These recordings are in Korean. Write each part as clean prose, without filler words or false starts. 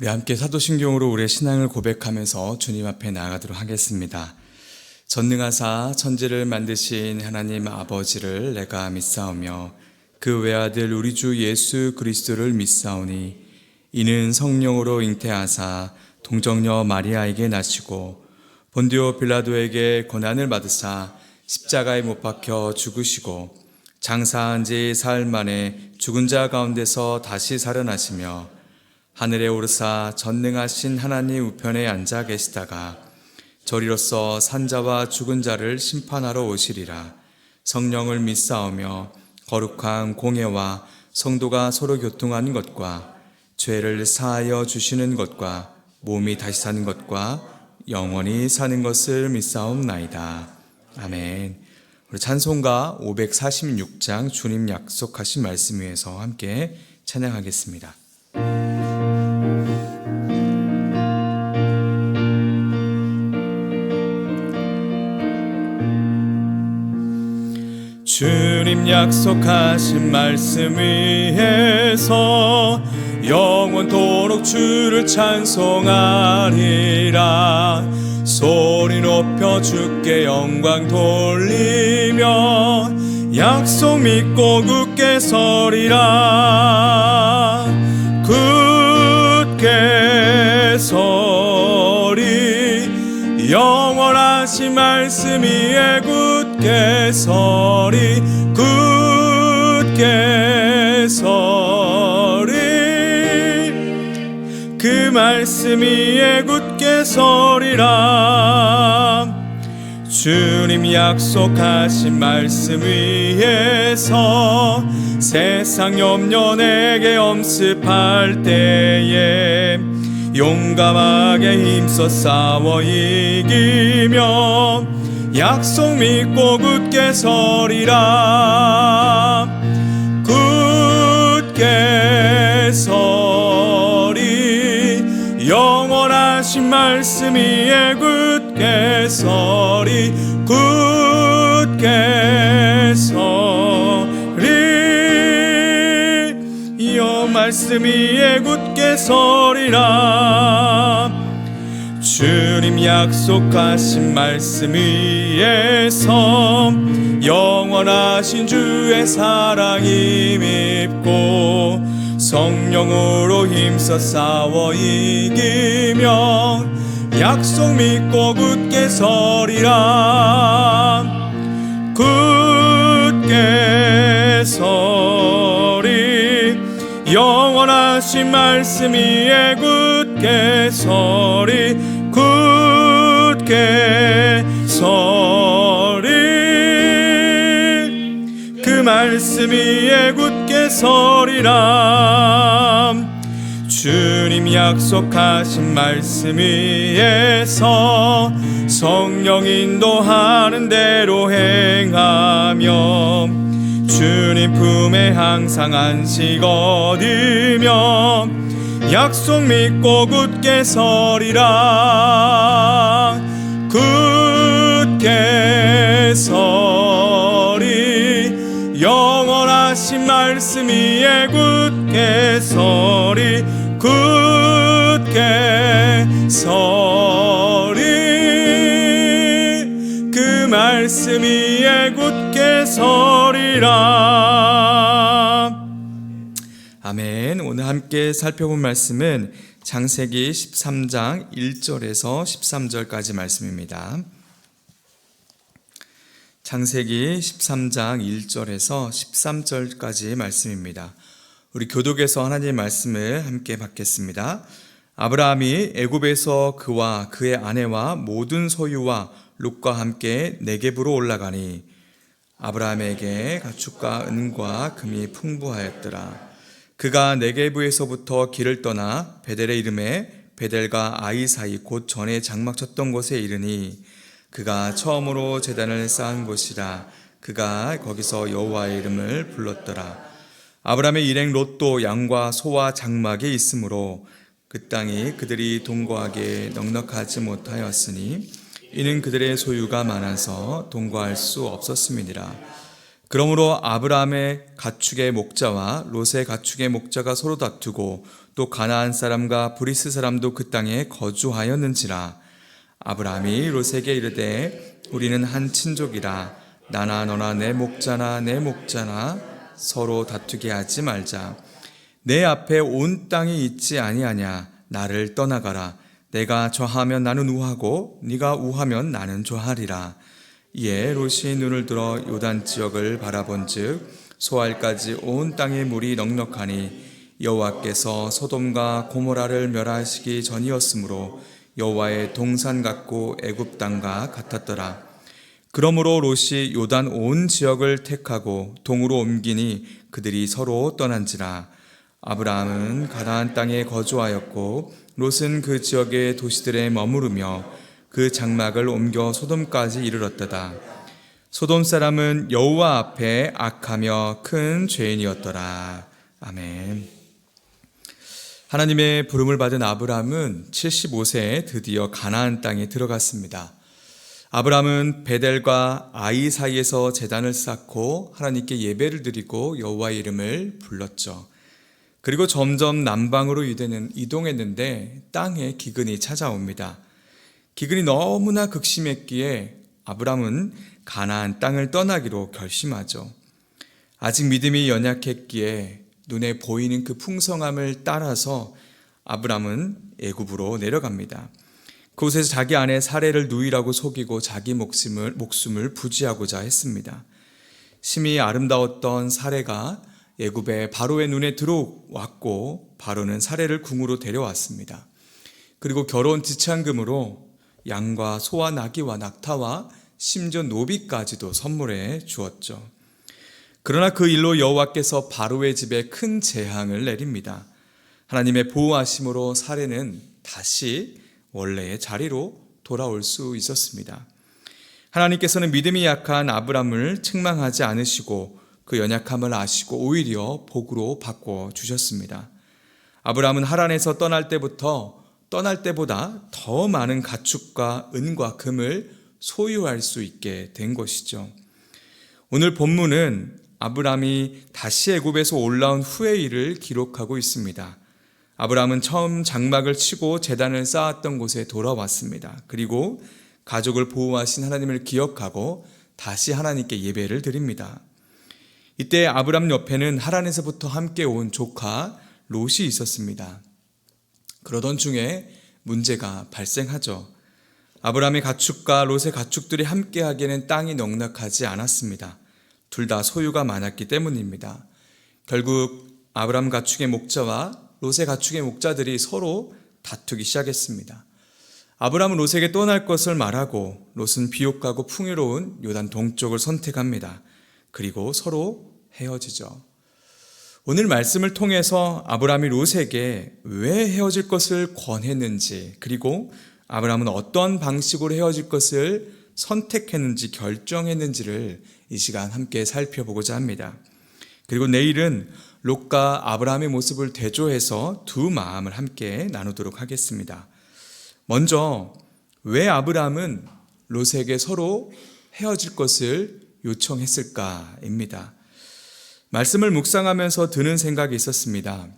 우리 함께 사도신경으로 우리의 신앙을 고백하면서 주님 앞에 나아가도록 하겠습니다. 전능하사 천지를 만드신 하나님 아버지를 내가 믿사오며 그 외아들 우리 주 예수 그리스도를 믿사오니 이는 성령으로 잉태하사 동정녀 마리아에게 나시고 본디오 빌라도에게 고난을 받으사 십자가에 못 박혀 죽으시고 장사한 지 사흘 만에 죽은 자 가운데서 다시 살아나시며 하늘에 오르사 전능하신 하나님 우편에 앉아 계시다가 저리로서 산자와 죽은 자를 심판하러 오시리라. 성령을 믿사오며 거룩한 공예와 성도가 서로 교통하는 것과 죄를 사하여 주시는 것과 몸이 다시 사는 것과 영원히 사는 것을 믿사옵나이다. 아멘. 우리 찬송가 546장 주님 약속하신 말씀 위에서 함께 찬양하겠습니다. 주님 약속하신 말씀 위에서 영원토록 주를 찬송하리라. 소리 높여 주께 영광 돌리며 약속 믿고 굳게 서리라. 굳게 서리 영원하신 말씀 위에 굳게 서리. 굳게 서리 그 말씀 위에 굳게 서리라. 주님 약속하신 말씀 위에서 세상 염려 내게 엄습할 때에 용감하게 힘써 싸워 이기며 약속 믿고 굳게 서리라. 굳게 서리 영원하신 말씀 위에 굳게 서리. 굳게 서리 이 말씀 위에 굳게 서리라. 주님 약속하신 말씀 위에서 영원하신 주의 사랑 힘입고 성령으로 힘써 싸워 이기며 약속 믿고 굳게 서리라. 굳게 서리 영원하신 말씀 위에 굳게 서리. 굳게 서리 그 말씀 위에 굳게 서리라. 주님 약속하신 말씀 위에서 성령 인도하는 대로 행하며 주님 품에 항상 안식 얻으며 약속 믿고 굳게 서리라. 굳게 서리 영원하신 말씀 위에 굳게 서리. 굳게 서리 그 말씀 위에 굳게 서리라. 아멘. 오늘 함께 살펴본 말씀은 창세기 13장 1절에서 13절까지 말씀입니다. 창세기 13장 1절에서 13절까지 말씀입니다. 우리 교독에서 하나님의 말씀을 함께 받겠습니다. 아브라함이 애굽에서 그와 그의 아내와 모든 소유와 롯과 함께 네겝으로 올라가니 아브라함에게 가축과 은과 금이 풍부하였더라. 그가 네게부에서부터 길을 떠나 베델의 이름에 베델과 아이 사이 곧 전에 장막 쳤던 곳에 이르니 그가 처음으로 제단을 쌓은 곳이라. 그가 거기서 여호와의 이름을 불렀더라. 아브라함의 일행 롯도 양과 소와 장막에 있으므로 그 땅이 그들이 동거하기에 넉넉하지 못하였으니 이는 그들의 소유가 많아서 동거할 수 없었음이니라. 그러므로 아브라함의 가축의 목자와 롯의 가축의 목자가 서로 다투고 또 가나안 사람과 브리스 사람도 그 땅에 거주하였는지라. 아브라함이 롯에게 이르되 우리는 한 친족이라 나나 너나 내 목자나 내 목자나 서로 다투게 하지 말자. 내 앞에 온 땅이 있지 아니하냐. 나를 떠나가라. 내가 좌하면 나는 우하고 네가 우하면 나는 좌하리라. 이에 롯이 눈을 들어 요단 지역을 바라본즉 소알까지 온 땅의 물이 넉넉하니 여호와께서 소돔과 고모라를 멸하시기 전이었으므로 여호와의 동산 같고 애굽 땅과 같았더라. 그러므로 롯이 요단 온 지역을 택하고 동으로 옮기니 그들이 서로 떠난지라. 아브라함은 가나안 땅에 거주하였고 롯은 그 지역의 도시들에 머무르며 그 장막을 옮겨 소돔까지 이르렀다다. 소돔 사람은 여호와 앞에 악하며 큰 죄인이었더라. 아멘. 하나님의 부름을 받은 아브라함은 75세에 드디어 가나안 땅에 들어갔습니다. 아브라함은 베델과 아이 사이에서 제단을 쌓고 하나님께 예배를 드리고 여호와의 이름을 불렀죠. 그리고 점점 남방으로 이동했는데 땅에 기근이 찾아옵니다. 기근이 너무나 극심했기에 아브라함은 가나안 땅을 떠나기로 결심하죠. 아직 믿음이 연약했기에 눈에 보이는 그 풍성함을 따라서 아브라함은 애굽으로 내려갑니다. 그곳에서 자기 아내 사레를 누이라고 속이고 자기 목숨을 부지하고자 했습니다. 심히 아름다웠던 사레가 애굽의 바로의 눈에 들어왔고 바로는 사레를 궁으로 데려왔습니다. 그리고 결혼 지참금으로 양과 소와 나귀와 낙타와 심지어 노비까지도 선물해 주었죠. 그러나 그 일로 여호와께서 바로의 집에 큰 재앙을 내립니다. 하나님의 보호하심으로 사레는 다시 원래의 자리로 돌아올 수 있었습니다. 하나님께서는 믿음이 약한 아브람을 책망하지 않으시고 그 연약함을 아시고 오히려 복으로 바꿔 주셨습니다. 아브람은 하란에서 떠날 때보다 더 많은 가축과 은과 금을 소유할 수 있게 된 것이죠. 오늘 본문은 아브람이 다시 애굽에서 올라온 후의 일을 기록하고 있습니다. 아브람은 처음 장막을 치고 제단을 쌓았던 곳에 돌아왔습니다. 그리고 가족을 보호하신 하나님을 기억하고 다시 하나님께 예배를 드립니다. 이때 아브람 옆에는 하란에서부터 함께 온 조카 롯이 있었습니다. 그러던 중에 문제가 발생하죠. 아브람의 가축과 롯의 가축들이 함께하기에는 땅이 넉넉하지 않았습니다. 둘 다 소유가 많았기 때문입니다. 결국 아브람 가축의 목자와 롯의 가축의 목자들이 서로 다투기 시작했습니다. 아브람은 롯에게 떠날 것을 말하고 롯은 비옥하고 풍요로운 요단 동쪽을 선택합니다. 그리고 서로 헤어지죠. 오늘 말씀을 통해서 아브람이 롯에게 왜 헤어질 것을 권했는지, 그리고 아브람은 어떤 방식으로 헤어질 것을 선택했는지 결정했는지를 이 시간 함께 살펴보고자 합니다. 그리고 내일은 롯과 아브라함의 모습을 대조해서 두 마음을 함께 나누도록 하겠습니다. 먼저 왜 아브라함은 롯에게 서로 헤어질 것을 요청했을까입니다. 말씀을 묵상하면서 드는 생각이 있었습니다.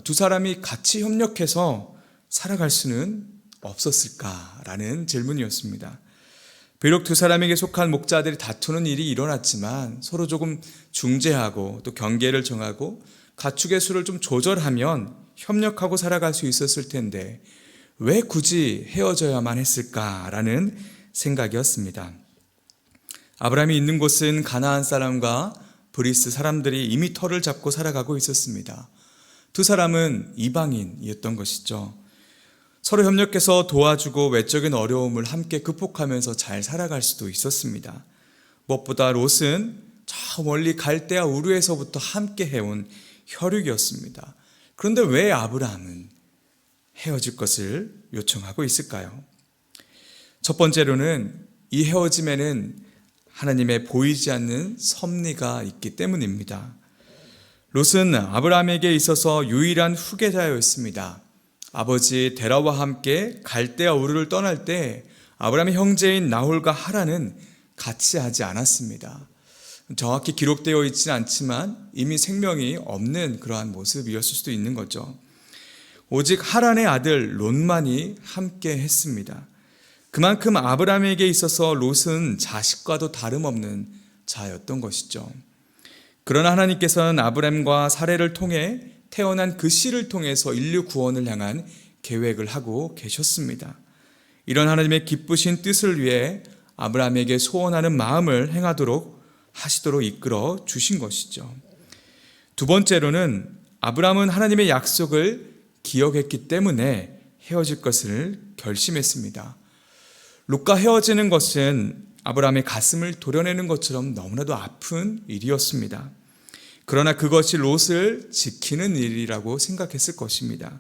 두 사람이 같이 협력해서 살아갈 수는 없었을까라는 질문이었습니다. 비록 두 사람에게 속한 목자들이 다투는 일이 일어났지만 서로 조금 중재하고 또 경계를 정하고 가축의 수를 좀 조절하면 협력하고 살아갈 수 있었을 텐데 왜 굳이 헤어져야만 했을까라는 생각이었습니다. 아브라함이 있는 곳은 가나안 사람과 브리스 사람들이 이미 터를 잡고 살아가고 있었습니다. 두 사람은 이방인이었던 것이죠. 서로 협력해서 도와주고 외적인 어려움을 함께 극복하면서 잘 살아갈 수도 있었습니다. 무엇보다 롯은 저 멀리 갈대아 우르에서부터 함께 해온 혈육이었습니다. 그런데 왜 아브라함은 헤어질 것을 요청하고 있을까요? 첫 번째로는 이 헤어짐에는 하나님의 보이지 않는 섭리가 있기 때문입니다. 롯은 아브라함에게 있어서 유일한 후계자였습니다. 아버지 데라와 함께 갈대아 우르를 떠날 때 아브라함의 형제인 나홀과 하란은 같이 하지 않았습니다. 정확히 기록되어 있지는 않지만 이미 생명이 없는 그러한 모습이었을 수도 있는 거죠. 오직 하란의 아들 롯만이 함께 했습니다. 그만큼 아브라함에게 있어서 롯은 자식과도 다름없는 자였던 것이죠. 그러나 하나님께서는 아브라함과 사레를 통해 태어난 그 씨를 통해서 인류 구원을 향한 계획을 하고 계셨습니다. 이런 하나님의 기쁘신 뜻을 위해 아브라함에게 소원하는 마음을 행하도록 하시도록 이끌어 주신 것이죠. 두 번째로는 아브라함은 하나님의 약속을 기억했기 때문에 헤어질 것을 결심했습니다. 롯과 헤어지는 것은 아브라함의 가슴을 도려내는 것처럼 너무나도 아픈 일이었습니다. 그러나 그것이 롯을 지키는 일이라고 생각했을 것입니다.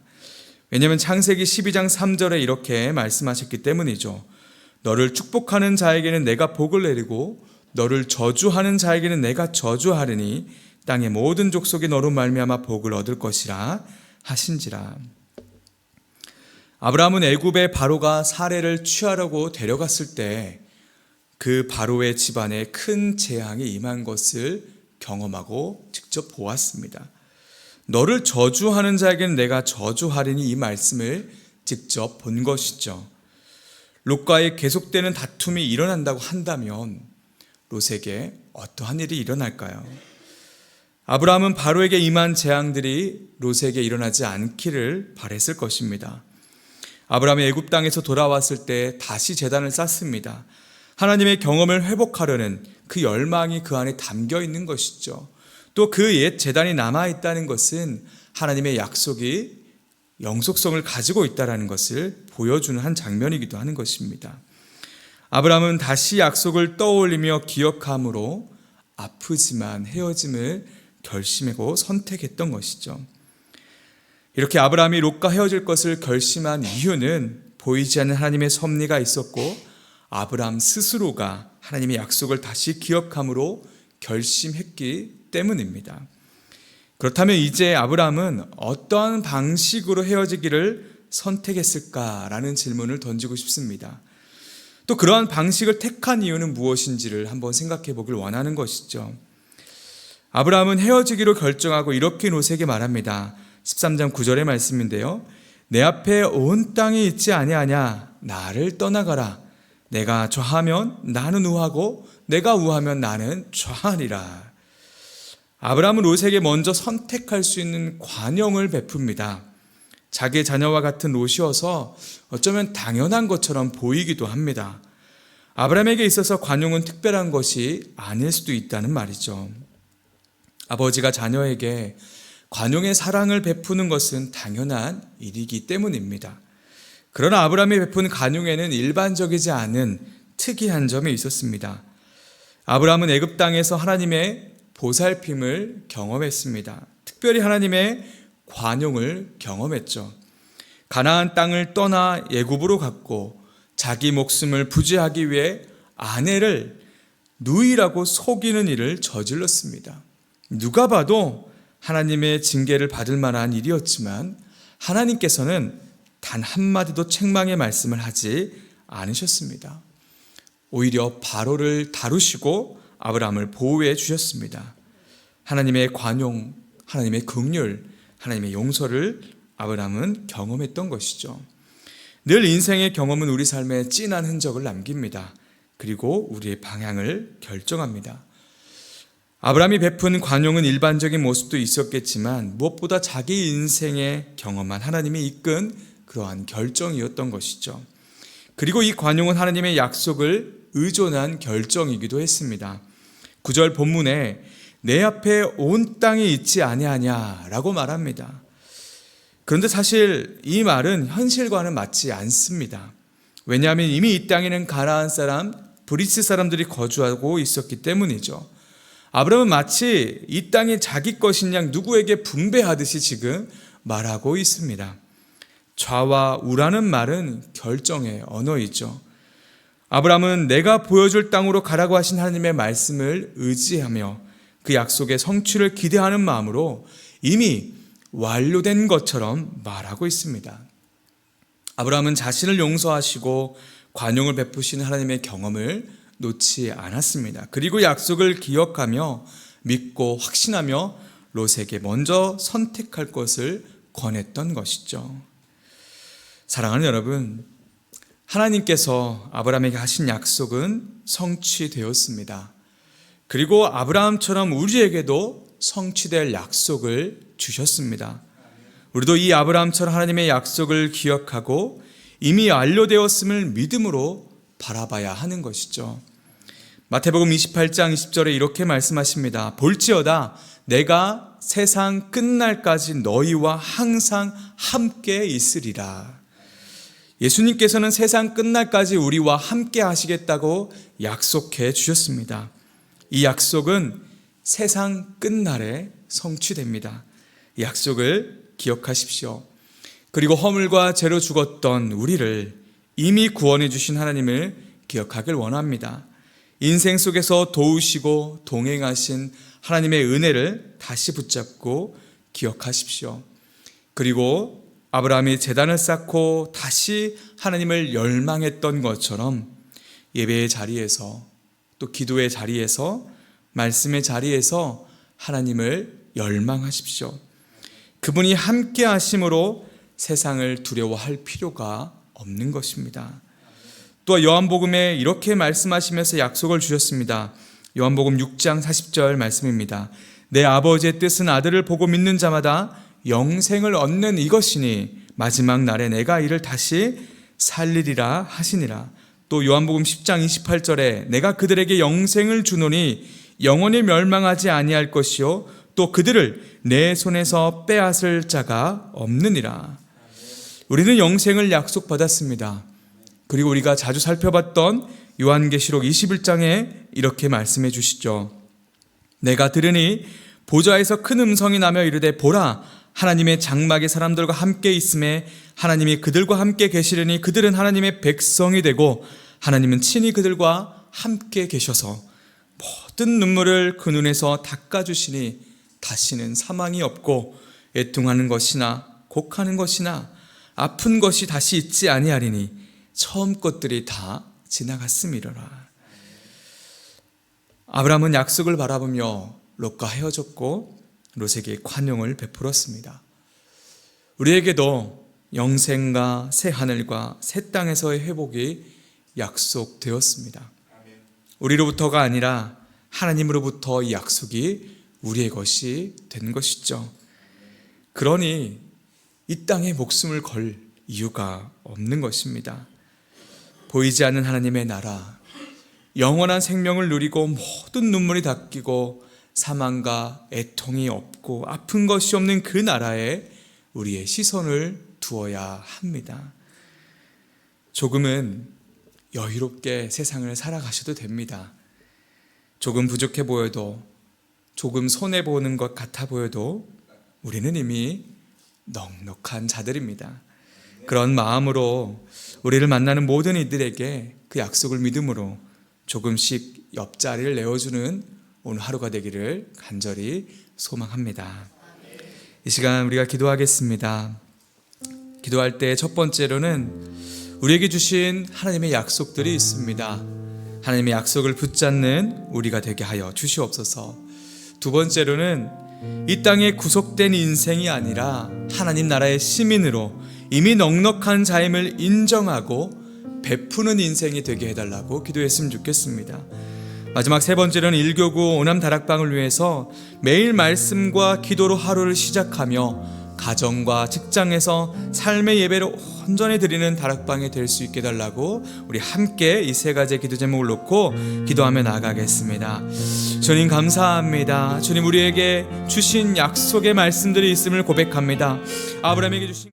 왜냐하면 창세기 12장 3절에 이렇게 말씀하셨기 때문이죠. 너를 축복하는 자에게는 내가 복을 내리고 너를 저주하는 자에게는 내가 저주하리니 땅의 모든 족속이 너로 말미암아 복을 얻을 것이라 하신지라. 아브라함은 애굽의 바로가 사레를 취하려고 데려갔을 때 그 바로의 집안에 큰 재앙이 임한 것을 경험하고 직접 보았습니다. 너를 저주하는 자에게는 내가 저주하리니 이 말씀을 직접 본 것이죠. 롯과의 계속되는 다툼이 일어난다고 한다면 롯에게 어떠한 일이 일어날까요? 아브라함은 바로에게 임한 재앙들이 롯에게 일어나지 않기를 바랬을 것입니다. 아브라함이 애굽 땅에서 돌아왔을 때 다시 제단을 쌓습니다. 하나님의 경험을 회복하려는 그 열망이 그 안에 담겨 있는 것이죠. 또 그 옛 제단이 남아있다는 것은 하나님의 약속이 영속성을 가지고 있다는 것을 보여주는 한 장면이기도 하는 것입니다. 아브라함은 다시 약속을 떠올리며 기억함으로 아프지만 헤어짐을 결심하고 선택했던 것이죠. 이렇게 아브라함이 롯과 헤어질 것을 결심한 이유는 보이지 않는 하나님의 섭리가 있었고 아브라함 스스로가 하나님의 약속을 다시 기억함으로 결심했기 때문입니다. 그렇다면 이제 아브라함은 어떠한 방식으로 헤어지기를 선택했을까라는 질문을 던지고 싶습니다. 또 그러한 방식을 택한 이유는 무엇인지를 한번 생각해 보길 원하는 것이죠. 아브라함은 헤어지기로 결정하고 이렇게 롯에게 말합니다. 13장 9절의 말씀인데요. 내 앞에 온 땅이 있지 아니하냐? 나를 떠나가라. 내가 좌하면 나는 우하고 내가 우하면 나는 좌하리라. 아브라함은 롯에게 먼저 선택할 수 있는 관용을 베풉니다. 자기의 자녀와 같은 롯이어서 어쩌면 당연한 것처럼 보이기도 합니다. 아브라함에게 있어서 관용은 특별한 것이 아닐 수도 있다는 말이죠. 아버지가 자녀에게 관용의 사랑을 베푸는 것은 당연한 일이기 때문입니다. 그러나 아브라함이 베푼 관용에는 일반적이지 않은 특이한 점이 있었습니다. 아브라함은 애굽 땅에서 하나님의 보살핌을 경험했습니다. 특별히 하나님의 관용을 경험했죠. 가나안 땅을 떠나 애굽으로 갔고 자기 목숨을 부지하기 위해 아내를 누이라고 속이는 일을 저질렀습니다. 누가 봐도 하나님의 징계를 받을 만한 일이었지만 하나님께서는 단 한마디도 책망의 말씀을 하지 않으셨습니다. 오히려 바로를 다루시고 아브라함을 보호해 주셨습니다. 하나님의 관용, 하나님의 긍휼, 하나님의 용서를 아브라함은 경험했던 것이죠. 늘 인생의 경험은 우리 삶에 진한 흔적을 남깁니다. 그리고 우리의 방향을 결정합니다. 아브라함이 베푼 관용은 일반적인 모습도 있었겠지만 무엇보다 자기 인생의 경험한 하나님이 이끈 그러한 결정이었던 것이죠. 그리고 이 관용은 하나님의 약속을 의존한 결정이기도 했습니다. 9절 본문에 내 앞에 온 땅이 있지 아니하냐라고 말합니다. 그런데 사실 이 말은 현실과는 맞지 않습니다. 왜냐하면 이미 이 땅에는 가나안 사람, 브리스 사람들이 거주하고 있었기 때문이죠. 아브라함은 마치 이 땅이 자기 것인 양 누구에게 분배하듯이 지금 말하고 있습니다. 좌와 우라는 말은 결정의 언어이죠. 아브라함은 내가 보여줄 땅으로 가라고 하신 하나님의 말씀을 의지하며 그 약속의 성취를 기대하는 마음으로 이미 완료된 것처럼 말하고 있습니다. 아브라함은 자신을 용서하시고 관용을 베푸시는 하나님의 경험을 놓지 않았습니다. 그리고 약속을 기억하며 믿고 확신하며 롯에게 먼저 선택할 것을 권했던 것이죠. 사랑하는 여러분, 하나님께서 아브라함에게 하신 약속은 성취되었습니다. 그리고 아브라함처럼 우리에게도 성취될 약속을 주셨습니다. 우리도 이 아브라함처럼 하나님의 약속을 기억하고 이미 완료되었음을 믿음으로 바라봐야 하는 것이죠. 마태복음 28장 20절에 이렇게 말씀하십니다. 볼지어다 내가 세상 끝날까지 너희와 항상 함께 있으리라. 예수님께서는 세상 끝날까지 우리와 함께 하시겠다고 약속해 주셨습니다. 이 약속은 세상 끝날에 성취됩니다. 이 약속을 기억하십시오. 그리고 허물과 죄로 죽었던 우리를 이미 구원해 주신 하나님을 기억하길 원합니다. 인생 속에서 도우시고 동행하신 하나님의 은혜를 다시 붙잡고 기억하십시오. 그리고 아브라함이 제단을 쌓고 다시 하나님을 열망했던 것처럼 예배의 자리에서 또 기도의 자리에서 말씀의 자리에서 하나님을 열망하십시오. 그분이 함께 하심으로 세상을 두려워할 필요가 없는 것입니다. 또 요한복음에 이렇게 말씀하시면서 약속을 주셨습니다. 요한복음 6장 40절 말씀입니다. 내 아버지의 뜻은 아들을 보고 믿는 자마다 영생을 얻는 이것이니 마지막 날에 내가 이를 다시 살리리라 하시니라. 또 요한복음 10장 28절에 내가 그들에게 영생을 주노니 영원히 멸망하지 아니할 것이요 또 그들을 내 손에서 빼앗을 자가 없느니라. 우리는 영생을 약속받았습니다. 그리고 우리가 자주 살펴봤던 요한계시록 21장에 이렇게 말씀해 주시죠. 내가 들으니 보좌에서 큰 음성이 나며 이르되 보라 하나님의 장막의 사람들과 함께 있음에 하나님이 그들과 함께 계시려니 그들은 하나님의 백성이 되고 하나님은 친히 그들과 함께 계셔서 모든 눈물을 그 눈에서 닦아주시니 다시는 사망이 없고 애통하는 것이나 곡하는 것이나 아픈 것이 다시 있지 아니하리니 처음 것들이 다 지나갔음이로라. 아브라함은 약속을 바라보며 롯과 헤어졌고 롯에게 관용을 베풀었습니다. 우리에게도 영생과 새 하늘과 새 땅에서의 회복이 약속되었습니다. 우리로부터가 아니라 하나님으로부터 이 약속이 우리의 것이 된 것이죠. 그러니 이 땅에 목숨을 걸 이유가 없는 것입니다. 보이지 않는 하나님의 나라, 영원한 생명을 누리고 모든 눈물이 닦이고 사망과 애통이 없고 아픈 것이 없는 그 나라에 우리의 시선을 두어야 합니다. 조금은 여유롭게 세상을 살아가셔도 됩니다. 조금 부족해 보여도, 조금 손해보는 것 같아 보여도 우리는 이미 넉넉한 자들입니다. 그런 마음으로 우리를 만나는 모든 이들에게 그 약속을 믿음으로 조금씩 옆자리를 내어주는 오늘 하루가 되기를 간절히 소망합니다. 이 시간 우리가 기도하겠습니다. 기도할 때 첫 번째로는 우리에게 주신 하나님의 약속들이 있습니다. 하나님의 약속을 붙잡는 우리가 되게 하여 주시옵소서. 두 번째로는 이 땅에 구속된 인생이 아니라 하나님 나라의 시민으로 이미 넉넉한 자임을 인정하고 베푸는 인생이 되게 해달라고 기도했으면 좋겠습니다. 마지막 세 번째는 1교구 오남 다락방을 위해서 매일 말씀과 기도로 하루를 시작하며 가정과 직장에서 삶의 예배를 온전히 드리는 다락방이 될 수 있게 해달라고 우리 함께 이 세 가지의 기도 제목을 놓고 기도하며 나아가겠습니다. 주님 감사합니다. 주님 우리에게 주신 약속의 말씀들이 있음을 고백합니다. 아브라함에게 주신